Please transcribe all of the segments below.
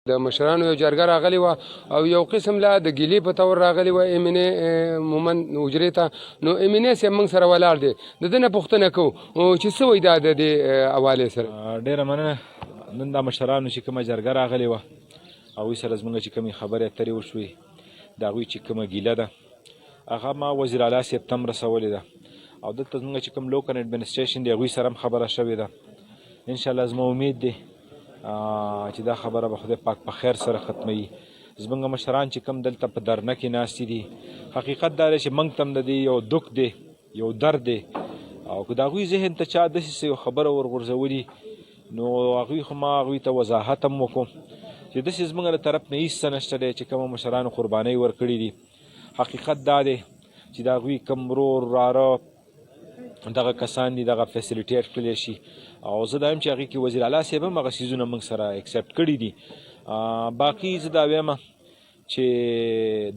د مشرانو یو جرګه راغلی وه او یو قسم لا د ګیلې په تور راغلی وه امینې مومن حجرې ته. نو امینې صاحب موږ سره ولاړ دی، د ده نه پوښتنه کوو چې څه وایي دا د دې حوالې سره. ډېره مننه. نن دا مشرانو چې کومه جرګه راغلې وه هغوی سره زموږ چې کومې خبرې اترې وشوې د هغوی چې کومه ګیله ده هغه ما وزیر اعلی صاحب ته هم رسولې ده او دلته زموږ چې کوم لوکل اډمنسټریشن دی هغوی سره هم خبره شوې ده. انشاءالله زما امید دی چې دا خبره به خدای پاک په خیر سره ختموي. زموږ مشران چې کوم دلته په درنه کې ناستې دي حقیقت دا دی چې موږ ته هم د دې یو دک دی، یو درد دی او که د هغوی ذهن ته چا داسې یو خبره ورغورځولي نو هغوی خو ما هغوی ته وضاحت هم وکړو چې داسې زموږ له طرف نه هېڅ څه نشته دی چې کومه مشرانو قربانۍ ورکړي دي. حقیقت دا دی چې د هغوی کوم ورور وراره دغه کسان دي دغه فیسیلیټیټ کړلی شي او زه دا یم چې هغې کې وزیر اعلی صاحب هم هغه څیزونه موږ سره اکسپټ کړي دي. باقي زه دا وایم چې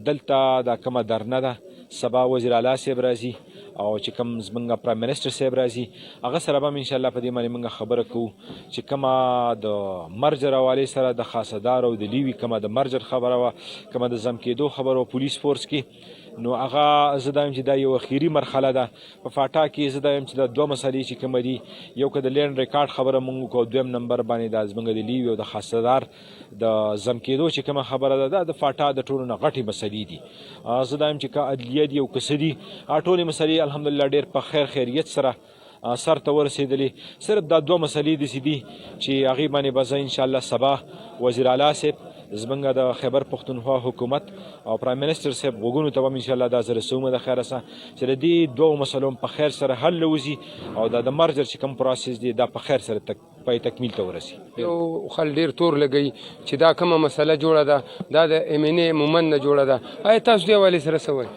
دلته دا کومه درنه ده سبا وزیر اعلی صاحب راځي او چې کوم زموږ پرایم منسټر صاحب راځي هغه سره به هم انشاءالله په دې باندې موږ خبره کوو چې کومه د مرجر حوالې سره د خاصدار او د لیوي کومه د مرجر خبره وه، کومه د ضم کېدو خبره وه پولیس فورس کې، نو هغه زه دا یم چې دا یو اخري مرحله ده. په فاټا کې زه دا یم چې دا دوه مسلې چې کومه دي یو که د لینډ ریکارډ خبره موږ وکړو، دویم نمبر باندې دا زموږ د لیوي او د خاصدار د ضم کېدو چې کومه خبره ده دا د فاټا د ټولو نه غټې مسلې دي. زه دا یم چې که عدلیه دي او که څه دي ټولې مسلې الحمدلله ډېر په خیر خیریت سره سر ته ورسېدلې. صرف دا دوه مسلې داسې دي چې هغې باندې به زه انشاءالله سبا وزیر اعلی صاحب زموږ د خیبر پښتونخوا حکومت او پرایم منسټر صاحب غوږونو ته به هم انشاءالله دا زه رسوم د خیره سره چې د دې دوو مسلو په خیر سره حل وځي او دا د مرجر چې کوم پروسس دی دا په خیر سره پای تکمیل ته ورسي. یو خل ډېر تور لګوي چې دا کومه مسله جوړه ده دا د امینې مومن نه جوړه ده. آیا تاسو دې حوالې سره څه وایي؟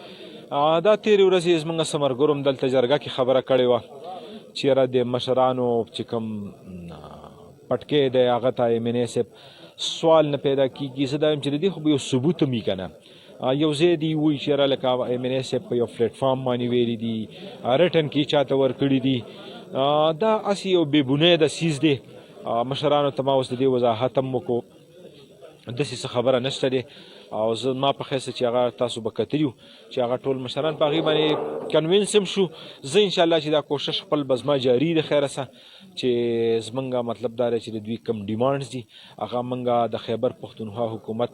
دا تېرې ورځې زموږ ثمرګرو هم دلته جرګه کې خبره کړې وه چې یاره د مشرانو چې کوم پټکې دی هغه ته امینې صاحب سوال نه پیدا کېږي. زه دا یم چې د دې خو به یو ثبوت هم وي که نه، یو ځای دي وایي چې یاره لکه امینې صاحب په یو پلیټفارم باندې ویلي دي ریټن کې چاته ورکړي دي، دا هسې یو بې بنیاده څیز دی. مشرانو ته ما اوس د دې وضاحت هم وکړو داسې څه خبره نشته دی او زه ما په خیسه چې هغه تاسو به کتلي وو چې هغه ټول مشران په هغې باندې کنوینس هم شو. زه انشاءالله چې دا کوشش خپل به زما جاري د خیره سه چې زمونږ مطلب دا دی چې د دوی کوم ډیمانډز دي هغه مونږ د خیبر پښتونخوا حکومت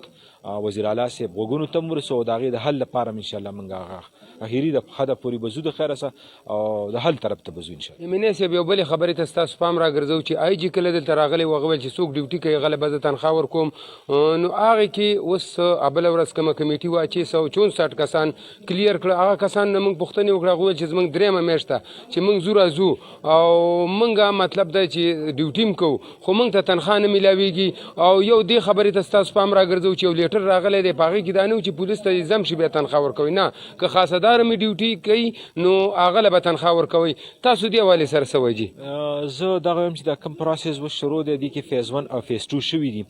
وزیر اعلی صاحب غوږونو ته هم ورسو او د هغې د حل لپاره هم انشاءالله مونږ هغه اخري د حده پورې به ځو د خیره سه او د حل طرف ته به ځو انشاءالله. امینې صاحب یو بلې خبرې ته ستاسو پام راګرځو چې آی جي کله دلته راغلی و هغه ویل چې څوک ډیوټي کوي هغه له به زه تنخوا ورکوم، نو هغې کې اوس بله ورځ کومه کمیټي وه 664 کسان کلیر کړه. هغه کسان نه موږ پوښتنې وکړه هغه ویل چې زموږ درېیمه میاشت ده چې موږ ځو راځو او موږ مطلب دی چې ډیوټي هم کوو خو موږ ته تنخوا نه میلاویږي. او یو دې خبرې ته ستاسو پام راګرځو چې یو لیټر راغلی دی په هغې کې دا نه و چې پولیس ته ضم شي بیا تنخوا ورکوي، نه که خاصدار مې ډیوټي کوي نو هغه له به تنخوا ورکوي. تاسو دې حوالې سره څه وایي؟ زه دغه وایم چې دا کوم پروسس اوس شروع دی دې کې فیز 1 او فیز 2 شوي دي.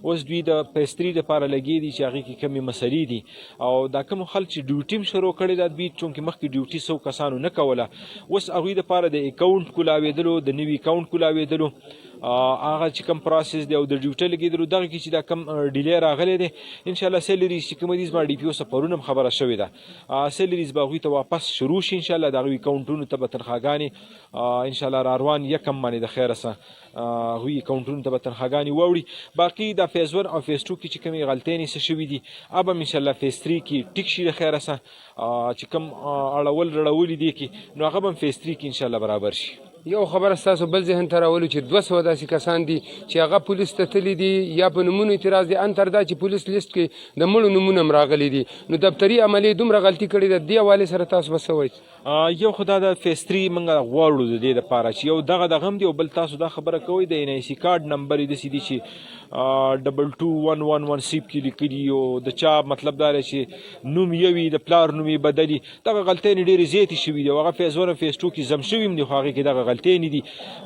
اوس دوی د فیز 3 دپاره لګې دي چې هغې کې کمې مسلې دي او دا کوم خلک چې ډیوټي هم شروع کړې ده دوی چونکې مخکې ډیوټي 100 کسانو نه کوله اوس هغوی دپاره د اکاونټ کولاوېدلو د نوي اکاونټ کولاوېدلو هغه چې کوم پروسس دی او د ډیوټي لګېدلو دغه کې چې دا کم ډیلی راغلی دی انشاءالله سیلریز چې کومه دي زما ډي پي او څخه پرون هم خبره شوې ده سیلریز به هغوی ته واپس شروع شي انشاءالله د هغوی اکاونټونو ته به تنخواګانې انشاءالله را روان یکم باندې د خیره سه هغوی اکاونټونو ته به تنخواګانې واوړي. باقي دا فیز 1 او فیز 2 کې چې کومې غلطیانې څه شوي دي هغه به هم انشاءالله فیز 3 کې ټیک شي د خیره سه چې کوم اړول رړولي دي کې نو هغه به هم فیز 3 کې انشاءالله برابر شي. یو خبره ستاسو بل ذهن ته راولو چې 200 داسې کسان دي چې هغه پولیس ته تللي دي یا په نومونو اعتراض دی ان تر دا چې پولیس لیست کې د مړو نومونه هم راغلي دي، نو دفتري عملې دومره غلطي کړې ده دې حوالې سره تاسو به څه وایي؟ یو خو دا د فیز 3 موږ غواړو د دې دپاره چې یو دغه هم دی او بل تاسو دا خبره کوئ د NIC کارډ نمبر یې داسې دي چې 2211 سیب کې لیکلي او د چا مطلب دا دی چې نوم یو وي د پلار نوم یې بدلي دغه غلطیانې ډېرې زیاتې شوي دي او هغه فیز 1 او فیز 2 کې ضم شوي هم دي خو هغې کې دغه غلطۍ نه دي.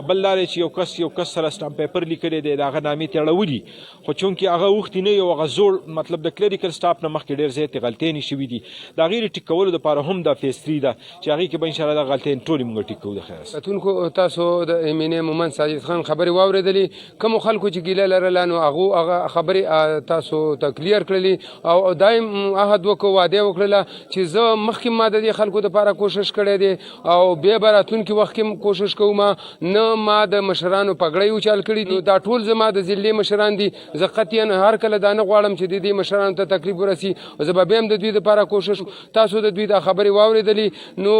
بل دا دی چې یو کس سره سټامپ پیپر لیکلی دی د هغه نامې ترې اړولي، خو چونکې هغه اوښتي نه یو هغه زوړ مطلب د کلریکل سټاف نه مخکې ډېر زیاتې غلطۍ شوي دي. د هغې د ټیک کولو دپاره هم دا فیز 3 ده چې هغې کې به انشاءالله دا غلطۍ ټولې موږ ټیک کوو. د خیر کتونکو تاسو د ایمینې مومند ساجد خان خبرې واورېدلې. کومو خلکو چې ګیله لرله نو هغه خبرې تاسو ته کلیر کړلې او دایم عهد وکړو، وعده وکړله چې زه مخکې ما د دې خلکو دپاره کوشش کړی دی او بیا به راتلونکي وخت کې کوشش کوم نه ما د مشرانو پګړۍ اوچال کړي دي. دا ټول زما د ضلعې مشران دي. زه قطعا هر کله دا نه غواړم چې د دې مشرانو ته تکلیف ورسي. زه به بیا هم د دوی دپاره کوشش. تاسو د دوی دا خبرې واورېدلې نو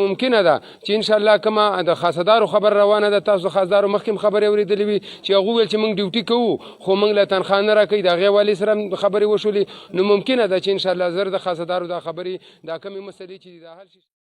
ممکنه ده چې انشاءالله کومه د خاصدارو خبر روانه ده. تاسو د خاصدارو مخکې هم خبرې اورېدلې وي چې هغوی ویل چې موږ ډیوټي کوو خو موږ له تنخوا نه راکوي. د هغې والي سره هم خبرې وشولې. نو ممکنه ده چې انشاءالله زر د خاصدارو دا خبرې دا کمې مسلې چې دي دا حل شي.